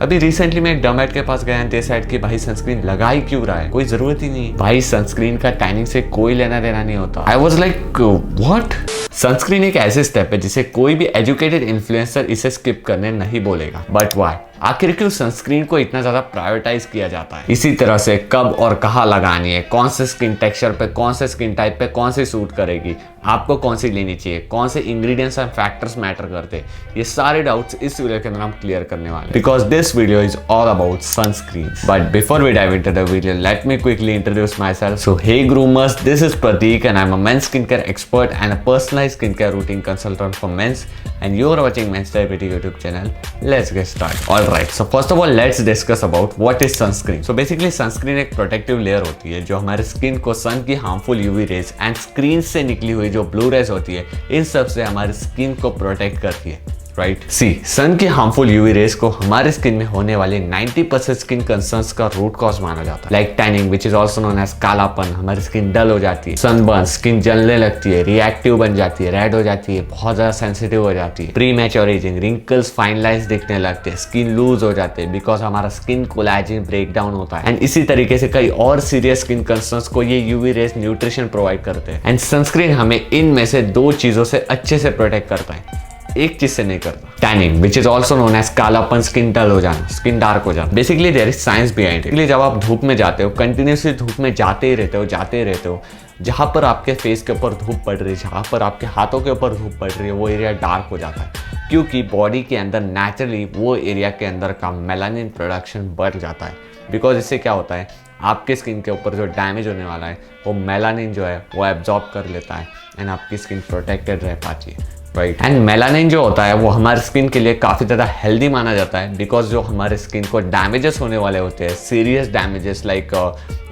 अभी रिसेंटली मैं एक डमैट के पास गया, दे सेड कि भाई सनस्क्रीन लगा ही क्यों रहा है, कोई जरूरत ही नहीं। भाई सनस्क्रीन का टैनिंग से कोई लेना देना नहीं होता। I was like what. Sunscreen एक ऐसे स्टेप है जिसे कोई भी एजुकेटेड इन्फ्लुएंसर इसे स्किप करने नहीं बोलेगा। बट वाई, आखिर क्यों सनस्क्रीन को इतना ज्यादा प्रायोरिटाइज किया जाता है? इसी तरह से कब और कहाँ लगानी है, कौन से स्किन टेक्सचर पे, कौन से स्किन टाइप पे कौन सी सूट करेगी, आपको कौन सी लेनी चाहिए, कौन से इंग्रेडिएंट्स एंड फैक्टर्स मैटर करते हैं, ये सारे डाउट्स इस वीडियो के अंदर हम क्लियर करने वाले हैं। Because this video is all about sunscreen. But before we dive into the video, let me quickly introduce my self. So hey groomers, this is Prateek and I am a men's skin care expert and a personalised skin care routine consultant for men's, and you're watching Men's Diabetic YouTube channel. Let's get started. All right, so first of all let's discuss about what is sunscreen. So basically sunscreen एक protective layer होती है जो हमारे skin को सन की harmful UV rays and screen से निकली हुई जो ब्लू रेज होती है, इन सब से हमारी स्किन को प्रोटेक्ट करती है। राइट, सी सन की हार्मफुल यूवी रेज को हमारे स्किन में होने वाले 90% स्किन कंसर्न्स का रूट कॉज माना जाता है। Like tanning which is also known as कालापन, हमारी स्किन डल हो जाती है, सनबर्न, स्किन जलने लगती है, रिएक्टिव बन जाती है, रेड हो जाती है, बहुत ज्यादा सेंसिटिव हो जाती है, pre mature ageing, wrinkles, fine lines दिखने लगते हैं, स्किन लूज हो जाते हैं बिकॉज हमारा स्किन कोलैजन ब्रेक डाउन होता है। एंड इसी तरीके से कई और सीरियस स्किन कंसर्न्स को ये यूवी रेज न्यूट्रिशन प्रोवाइड करते हैं। एंड सनस्क्रीन हमें इनमें से दो चीजों से अच्छे से प्रोटेक्ट करता है, एक चीज से नहीं करता। Tanning which is also known as कालापन, स्किन डल हो जाना, स्किन डार्क हो जाना। Basically there is science behind it. जब आप धूप में जाते हो, कंटिन्यूसली धूप में जाते ही रहते हो, जहां पर आपके फेस के ऊपर धूप पड़ रही है, जहां पर आपके हाथों के ऊपर धूप पड़ रही है, वो एरिया डार्क हो जाता है क्योंकि बॉडी के अंदर नेचुरली वो एरिया के अंदर का मेलानिन प्रोडक्शन बढ़ जाता है। बिकॉज इससे क्या होता है, आपके स्किन के ऊपर जो डैमेज होने वाला है वो मेलानिन जो है वो एब्जॉर्ब कर लेता है एंड आपकी स्किन प्रोटेक्टेड रह पाती है। राइट, एंड मेलानिन जो होता है वो हमारे स्किन के लिए काफ़ी ज़्यादा हेल्दी माना जाता है बिकॉज जो हमारे स्किन को डैमेजेस होने वाले होते हैं, सीरियस डैमेजेस लाइक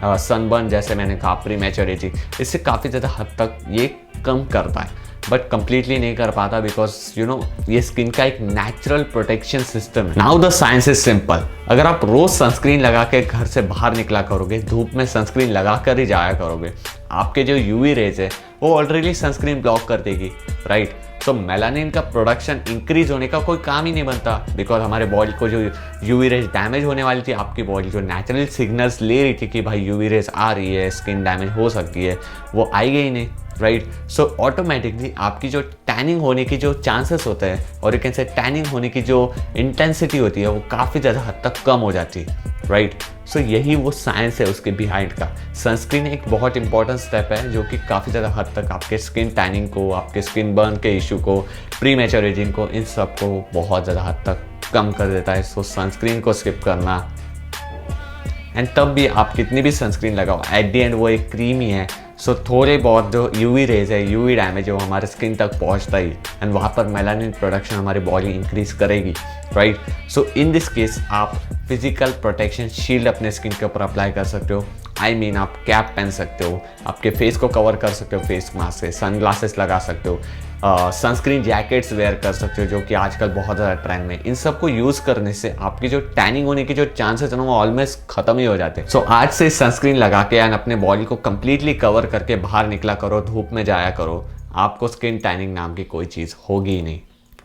सनबर्न, जैसे मैंने कहा, प्री मैच्योर एजिंग, इससे काफ़ी ज़्यादा हद तक ये कम करता है। बट कंप्लीटली नहीं कर पाता बिकॉज यू नो ये स्किन का एक नेचुरल प्रोटेक्शन सिस्टम है। Now the science is simple. अगर आप रोज सनस्क्रीन लगा के घर से बाहर निकला करोगे, धूप में सनस्क्रीन लगा कर ही जाया करोगे, आपके जो यूवी रेज है वो ऑलरेडी सनस्क्रीन ब्लॉक कर देगी। राइट, सो मेलानिन का प्रोडक्शन इंक्रीज होने का कोई काम ही नहीं बनता बिकॉज हमारे बॉडी को जो यूवी रेज डैमेज होने वाली थी, आपकी बॉडी जो नेचुरल सिग्नल्स ले रही थी कि भाई यूवी रेज आ रही है, स्किन डैमेज हो सकती है, वो आएगी ही नहीं। राइट, सो ऑटोमेटिकली आपकी जो टैनिंग होने की जो चांसेस होते हैं और यू कैन से टैनिंग होने की जो इंटेंसिटी होती है वो काफ़ी ज़्यादा हद तक कम हो जाती है। राइट, सो यही वो साइंस है उसके बिहाइंड का। सनस्क्रीन एक बहुत इंपॉर्टेंट स्टेप है जो कि काफ़ी ज़्यादा हद तक आपके स्किन टैनिंग को, आपके स्किन बर्न के इशू को, प्री मैच्योर एजिंग को, इन सब को बहुत ज़्यादा हद तक कम कर देता है। सो सनस्क्रीन को स्किप करना, एंड तब भी आप कितनी भी सनस्क्रीन लगाओ, एट दी एंड वो एक क्रीम ही है। सो थोड़े बहुत जो यूवी रेज है, यूवी डैमेज है, वो हमारे स्किन तक पहुंचता ही एंड वहाँ पर मेलानिन प्रोडक्शन हमारी बॉडी इंक्रीज करेगी। Right, so in this case आप फिजिकल प्रोटेक्शन शील्ड अपने स्किन के ऊपर अप्लाई कर सकते हो। आई मीन आप कैप पहन सकते हो, आपके फेस को कवर कर सकते हो फेस मास्क से, सन ग्लासेस लगा सकते हो, सनस्क्रीन जैकेट्स वेयर कर सकते हो जो कि आजकल बहुत ज़्यादा ट्रेंड में। इन सब को यूज़ करने से आपकी जो टैनिंग होने की जो चांसेस है ना वो ऑलमोस्ट खत्म ही हो जाते हैं। सो आज से सनस्क्रीन लगा के एंड अपने बॉडी को कंप्लीटली कवर करके बाहर निकला करो, धूप में जाया करो, आपको स्किन टैनिंग नाम की कोई चीज़ होगी ही नहीं।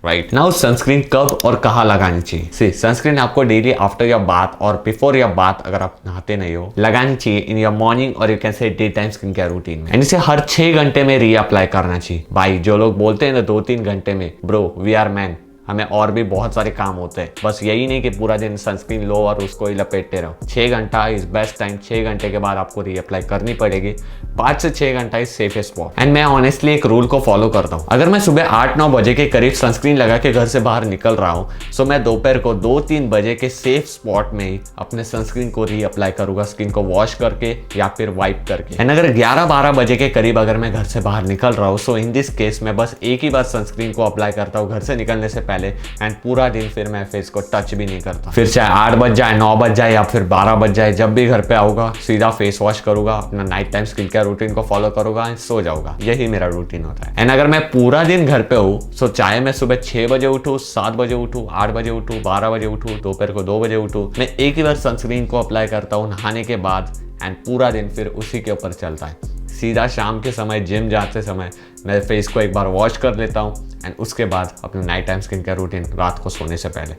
राइट, नाउ सनस्क्रीन कब और कहाँ लगानी चाहिए? सी, सनस्क्रीन आपको डेली आफ्टर योर बाथ और बिफोर योर बाथ, अगर आप नहाते नहीं हो, लगानी चाहिए इन योर मॉर्निंग और you can say day time skin care routine में। एंड इसे हर 6 घंटे में रीअप्लाई करना चाहिए। भाई जो लोग बोलते हैं ना 2-3 घंटे में, ब्रो वी आर मैन, हमें और भी बहुत सारे काम होते हैं, बस यही नहीं कि पूरा दिन सनस्क्रीन लो और उसको ही लपेटते रहो। 6 घंटा इज बेस्ट टाइम। 6 घंटे के बाद आपको रीअप्लाई करनी पड़ेगी। 5 से 6 घंटा इज सेफेस्ट स्पॉट। एंड मैं ऑनेस्टली एक रूल को फॉलो करता हूँ। अगर मैं सुबह 8-9 बजे के करीब सनस्क्रीन लगा के घर से बाहर निकल रहा हूँ, सो मैं दोपहर को 2-3 बजे के सेफ स्पॉट में ही अपने सनस्क्रीन को रीअप्लाई करूंगा, स्किन को वॉश करके या फिर वाइप करके। एंड अगर 11-12 बजे के करीब अगर मैं घर से बाहर निकल रहा हूँ, सो इन दिस केस मैं बस एक ही बार सनस्क्रीन को अप्लाई करता हूँ घर से निकलने से पहले, एंड पूरा दिन फिर मैं फेस को टच भी नहीं करता। फिर चाहे 8 बज जाए, 9 बज जाए या फिर 12 बज जाए, जब भी घर पे आऊंगा सीधा फेस वॉश करूंगा, अपना night time skin care routine को फॉलो करूंगा एंड सो जाऊंगा। यही मेरा रूटीन होता है। एंड अगर मैं पूरा दिन घर पे हूँ, सो चाहे मैं सुबह 6 बजे उठूँ, 7 बजे उठूँ, 8 बजे उठूँ, 12 बजे उठूँ, दोपहर को 2 बजे उठूँ, मैं एक ही बार सनस्क्रीन को अप्लाई करता हूँ नहाने के बाद एंड पूरा दिन फिर उसी के ऊपर चलता है। सीधा शाम के समय जिम जाते समय मैं फेस को एक बार वॉश कर लेता हूँ एंड उसके बाद अपना night time skin care routine रात को सोने से पहले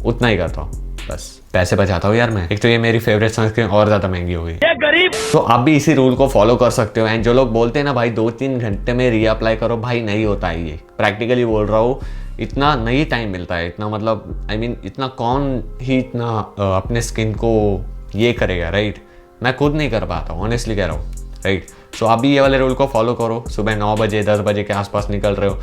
उतना ही करता हूँ। बस पैसे बचाता हूँ यार मैं। एक तो ये मेरी फेवरेट सनस्क्रीन और ज़्यादा महंगी हो गई, गरीब। तो आप भी इसी रूल को फॉलो कर सकते हो। एंड जो लोग बोलते हैं ना भाई 2-3 घंटे में रीअप्लाई करो, भाई नहीं होता है ये, प्रैक्टिकली बोल रहा हूँ। इतना नहीं टाइम मिलता है, इतना मतलब इतना कौन ही इतना अपने स्किन को ये करेगा, राइट। मैं खुद नहीं कर पाता हूँ, ऑनेस्टली कह रहा हूँ, राइट। सो आप भी ये वाले रूल को फॉलो करो। सुबह 9 बजे 10 बजे के आसपास निकल रहे हो,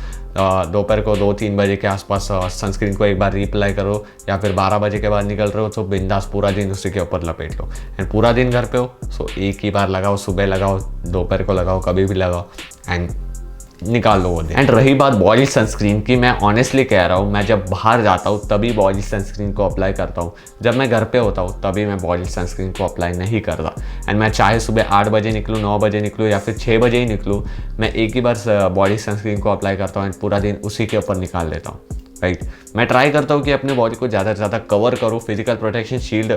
दोपहर को 2-3 बजे के आसपास सनस्क्रीन को एक बार रीअप्लाई करो, या फिर 12 बजे के बाद निकल रहे हो तो बिंदास पूरा दिन उसी के ऊपर लपेट लो। एंड पूरा दिन घर पे हो, सो एक ही बार लगाओ, सुबह लगाओ, दोपहर को लगाओ, कभी भी लगाओ एंड निकाल लो वो दिन। एंड रही बात बॉडी सनस्क्रीन की, मैं ऑनेस्टली कह रहा हूँ, मैं जब बाहर जाता हूँ तभी बॉडी सनस्क्रीन को अप्लाई करता हूँ। जब मैं घर पे होता हूँ तभी मैं बॉडी सनस्क्रीन को अप्लाई नहीं करता। एंड मैं चाहे सुबह 8 बजे निकलूँ, 9 बजे निकलूँ या फिर 6 बजे ही निकलूँ, मैं एक ही बार बॉडी सनस्क्रीन को अप्लाई करता हूँ एंड पूरा दिन उसी के ऊपर निकाल लेता हूँ, राइट। मैं ट्राई करता हूँ कि अपने बॉडी को ज़्यादा से ज़्यादा कवर करूँ, physical protection shield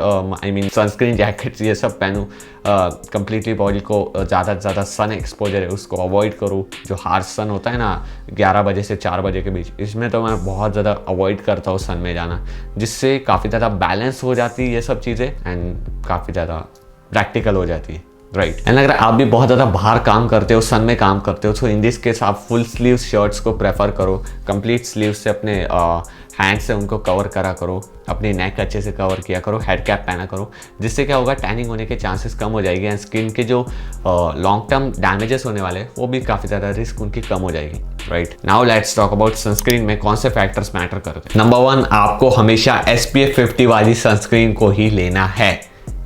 sunscreen jackets ये सब पहनूँ, कंप्लीटली बॉडी को ज़्यादा से ज़्यादा सन एक्सपोजर है उसको अवॉइड करूँ। जो हार्श सन होता है ना 11 बजे से 4 बजे के बीच, इसमें तो मैं बहुत ज़्यादा अवॉइड करता हूँ सन में जाना, जिससे काफ़ी ज़्यादा बैलेंस हो जाती है ये सब चीज़ें एंड काफ़ी ज़्यादा प्रैक्टिकल हो जाती है, राइट। एंड अगर आप भी बहुत ज़्यादा बाहर काम करते हो, सन में काम करते हो, तो इन दिस केस आप फुल स्लीव शर्ट्स को प्रेफर करो। कंप्लीट स्लीव से अपने हैंड से उनको कवर करा करो, अपनी नेक अच्छे से कवर किया करो, हेड कैप पहना करो, जिससे क्या होगा टैनिंग होने के चांसेस कम हो जाएगी एंड स्किन के जो लॉन्ग टर्म डैमेजेस होने वाले वो भी काफ़ी ज़्यादा रिस्क उनकी कम हो जाएगी, right. Now let's talk about sunscreen में कौन से फैक्टर्स मैटर करते हैं। नंबर 1, आपको हमेशा SPF 50 वाली सनस्क्रीन को ही लेना है।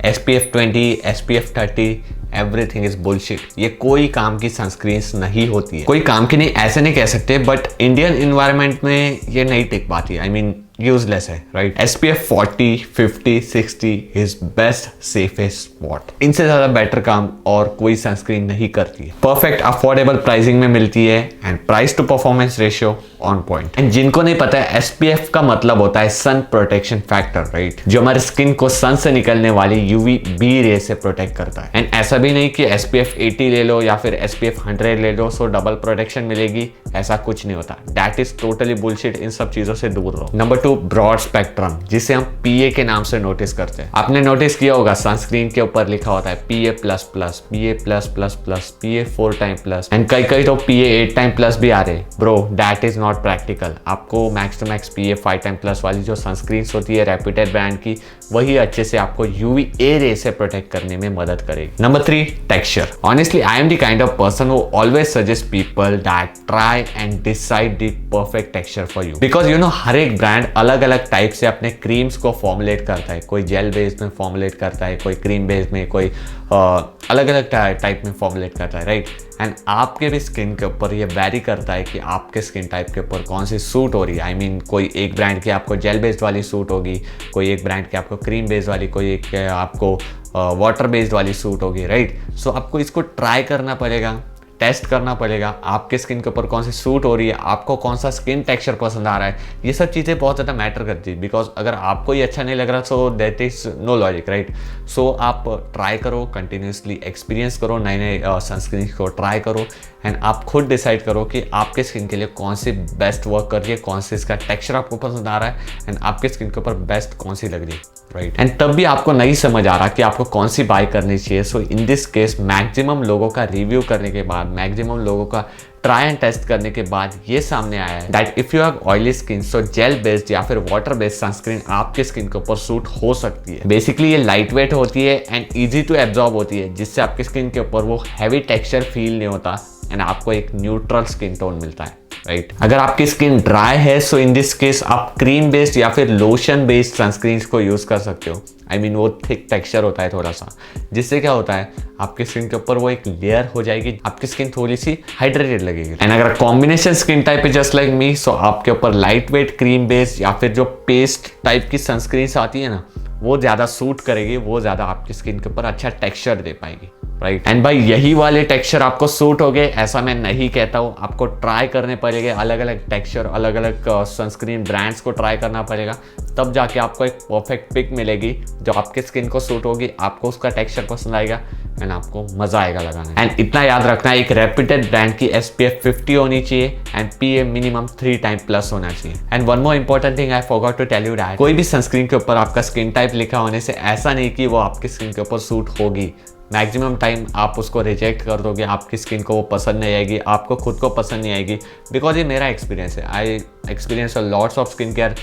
SPF 20, SPF 30 everything is bullshit. ये कोई काम की सनस्क्रीन्स नहीं होती है, कोई काम की नहीं ऐसे नहीं कह सकते, बट इंडियन इन्वायरमेंट में ये नहीं टिक पाती है, यूजलेस है, right. SPF 40, 50, 60 is best safest spot. इनसे ज्यादा बेटर काम और कोई सनस्क्रीन नहीं करती है। परफेक्ट अफोर्डेबल प्राइसिंग में मिलती है and price to performance ratio on point. And जिनको नहीं पता है, SPF का मतलब होता है सन प्रोटेक्शन फैक्टर, राइट, जो हमारे स्किन को सन से निकलने वाली UVB रे से प्रोटेक्ट करता है। एंड ऐसा भी नहीं कि SPF 80 ले लो या फिर SPF 100 ले लो सो डबल प्रोटेक्शन मिलेगी, ऐसा कुछ नहीं होता। That is totally bullshit. इन सब चीजों से दूर रहो। नंबर 2, ब्रॉड स्पेक्ट्रम, जिसे हम PA के नाम से नोटिस करते हैं। आपने नोटिस किया होगा सनस्क्रीन के ऊपर लिखा होता है PA++, PA+++, PA 4 time plus and कई तो PA 8 टाइम प्लस भी आ रहे। Bro that is not practical. आपको max to max PA 5 time plus वाली जो सनस्क्रीन होती है रेप्यूटेड ब्रांड की, वही अच्छे से आपको UVA रे से प्रोटेक्ट करने में मदद करेगी। Number 3, texture. Honestly I am the kind of person who always suggest people that try and decide the perfect texture for you, because you know हर एक ब्रांड अलग अलग टाइप से अपने क्रीम्स को फॉर्मुलेट करता है। कोई जेल बेस्ड में फॉर्मुलेट करता है, कोई क्रीम बेस्ड में, कोई अलग अलग टाइप में फॉर्मुलेट करता है, राइट। एंड आपके भी स्किन के ऊपर ये वेरी करता है कि आपके स्किन टाइप के ऊपर कौन सी सूट हो रही है। कोई एक ब्रांड की आपको जेल बेस्ड वाली सूट होगी, कोई एक ब्रांड की आपको क्रीम बेस्ड वाली, कोई एक आपको वाटर बेस्ड वाली सूट होगी, राइट। सो आपको इसको ट्राई करना पड़ेगा, टेस्ट करना पड़ेगा, आपके स्किन के ऊपर कौन सी सूट हो रही है, आपको कौन सा स्किन टेक्सचर पसंद आ रहा है। ये सब चीज़ें बहुत ज़्यादा मैटर करती है, बिकॉज अगर आपको ये अच्छा नहीं लग रहा so that is no logic, right. So आप ट्राई करो, कंटिन्यूसली एक्सपीरियंस करो, नए नए सनस्क्रीन को ट्राई करो एंड आप खुद डिसाइड करो कि आपके स्किन के लिए कौन सी बेस्ट वर्क कर रही है, कौन सी इसका टेक्सचर आपको पसंद आ रहा है एंड आपके स्किन के ऊपर बेस्ट कौन सी लग रही है, राइट। एंड तब भी आपको नहीं समझ आ रहा कि आपको कौन सी बाय करनी चाहिए। सो इन दिस केस मैक्सिमम लोगों का रिव्यू करने के बाद, मैक्सिमम लोगों का ट्राई एंड टेस्ट करने के बाद ये सामने आया है that if you have oily skin so gel based या फिर वाटर बेस्ड सनस्क्रीन आपके स्किन के ऊपर सूट हो सकती है। बेसिकली ये लाइट वेट होती है एंड ईजी टू एब्जॉर्ब होती है, जिससे आपके स्किन के ऊपर वो हैवी टेक्सचर फील नहीं होता एंड आपको एक न्यूट्रल स्किन टोन मिलता है, राइट। अगर आपकी स्किन ड्राई है सो इन दिस केस आप क्रीम बेस्ड या फिर लोशन बेस्ड सनस्क्रीन को यूज कर सकते हो। वो थिक टेक्सचर होता है थोड़ा सा, जिससे क्या होता है आपके स्किन के ऊपर वो एक लेयर हो जाएगी, आपकी स्किन थोड़ी सी हाइड्रेटेड लगेगी। एंड अगर कॉम्बिनेशन स्किन टाइप है जस्ट लाइक मी, सो आपके ऊपर लाइट वेट क्रीम बेस्ड या फिर जो पेस्ट टाइप की सनस्क्रीन आती है ना, वो ज़्यादा सूट करेगी, वो ज़्यादा आपकी स्किन के ऊपर अच्छा टेक्सचर दे पाएगी, राइट। एंड भाई यही वाले टेक्सचर आपको सूट हो गए ऐसा मैं नहीं कहता हूँ, आपको ट्राई करने पड़ेगा अलग अलग टेक्सचर, अलग अलग सनस्क्रीन ब्रांड्स को ट्राई करना पड़ेगा, तब जाके आपको एक परफेक्ट पिक मिलेगी जो आपके स्किन को सूट होगी, आपको उसका टेक्सचर पसंद आएगा एंड आपको मजा आएगा लगाना। एंड इतना याद रखना, एक रेप्यूटेड ब्रांड की SPF 50 होनी चाहिए and PA minimum 3 time plus होना चाहिए। And one more important thing I forgot to tell you that कोई भी सनस्क्रीन के ऊपर आपका स्किन टाइप लिखा होने से ऐसा नहीं कि वो आपकी स्किन के ऊपर सूट होगी। मैक्सिमम टाइम आप उसको रिजेक्ट कर दोगे, आपकी स्किन को वो पसंद नहीं आएगी, आपको खुद को पसंद नहीं आएगी। बिकॉज ये मेरा एक्सपीरियंस है, I experience lots of skin care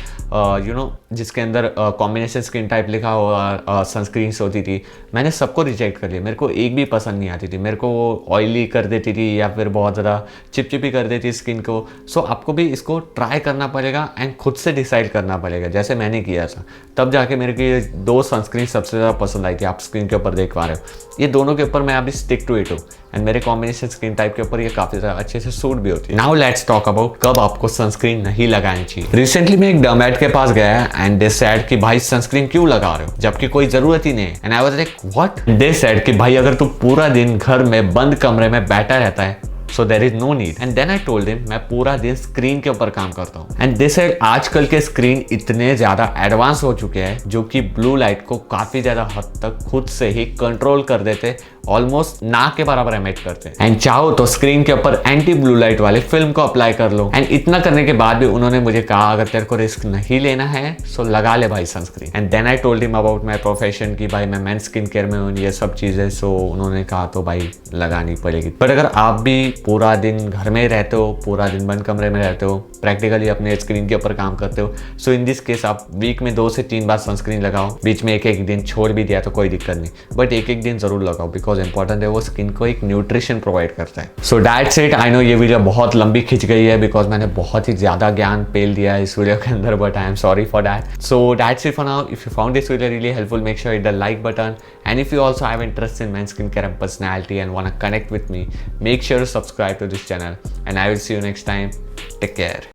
जिसके अंदर कॉम्बिनेशन स्किन टाइप लिखा हुआ सनस्क्रीन्स होती थी, मैंने सबको रिजेक्ट कर लिया। मेरे को एक भी पसंद नहीं आती थी, मेरे को वो ऑयली कर देती थी या फिर बहुत ज़्यादा चिपचिपी कर देती स्किन को। सो आपको भी इसको ट्राई करना पड़ेगा एंड खुद से डिसाइड करना पड़ेगा, जैसे मैंने किया था। तब जाके मेरे को ये 2 सनस्क्रीन सबसे ज़्यादा पसंद आई थी, आप स्क्रीन के ऊपर देख पा रहे हो। ये दोनों के ऊपर मैं अभी स्टिक टू इट हूँ एंड मेरे कॉम्बिनेशन स्किन टाइप के ऊपर ये काफी ज़्यादा अच्छे से सूट भी होती है। नाउ लेट्स टॉक अबाउट कब आपको सनस्क्रीन नहीं लगानी चाहिए। रिसेंटली मैं एक डर्मेट के पास गया एंड दे सेड कि भाई सनस्क्रीन क्यों लगा रहे हो जबकि कोई जरूरत ही नहीं है। And I was like what? They said कि भाई अगर तू पूरा दिन घर में बंद कमरे में बैठा रहता है so there is no need। and then I told him मैं पूरा दिन स्क्रीन के ऊपर काम करता हूँ। and they said आजकल के स्क्रीन इतने ज्यादा एडवांस हो चुके हैं जो कि ब्लू लाइट को काफी ज्यादा हद तक खुद से ही कंट्रोल कर देते, ऑलमोस्ट ना के बराबर एमिट करते हैं। एंड चाहो तो स्क्रीन के ऊपर एंटी ब्लू लाइट वाले फिल्म को अप्लाई कर लो। एंड इतना करने के बाद भी उन्होंने मुझे कहा अगर तेरे को रिस्क नहीं लेना है सो लगा ले भाई sunscreen. And then I told him about my profession कि भाई मैं मेन स्किन केयर में हूँ, ये सब चीजें। सो उन्होंने कहा तो भाई लगानी पड़ेगी। बट अगर आप भी पूरा दिन घर में रहते हो, पूरा दिन बंद कमरे में रहते हो, प्रैक्टिकली अपने स्क्रीन के ऊपर काम करते हो, सो इन दिस केस आप वीक में 2 से 3 बार सनस्क्रीन लगाओ। बीच में एक दिन छोड़ भी दिया तो कोई दिक्कत नहीं, बट एक दिन जरूर लगाओ बिकॉज इंपॉर्टेंट है, वो स्किन को एक न्यूट्रिशन प्रोवाइड करता है। So that's it. I know ये वीडियो बहुत लंबी खिंच गई है बिकॉज मैंने बहुत ही ज्यादा ज्ञान पेल दिया है इस वीडियो के अंदर, but I am sorry for that. So that's it for now. If you found this video really helpful, make sure hit the like button, and if you also have interest in men's skincare and personality and want to connect with me, make sure to subscribe to this channel, and I will see you next time. Take care.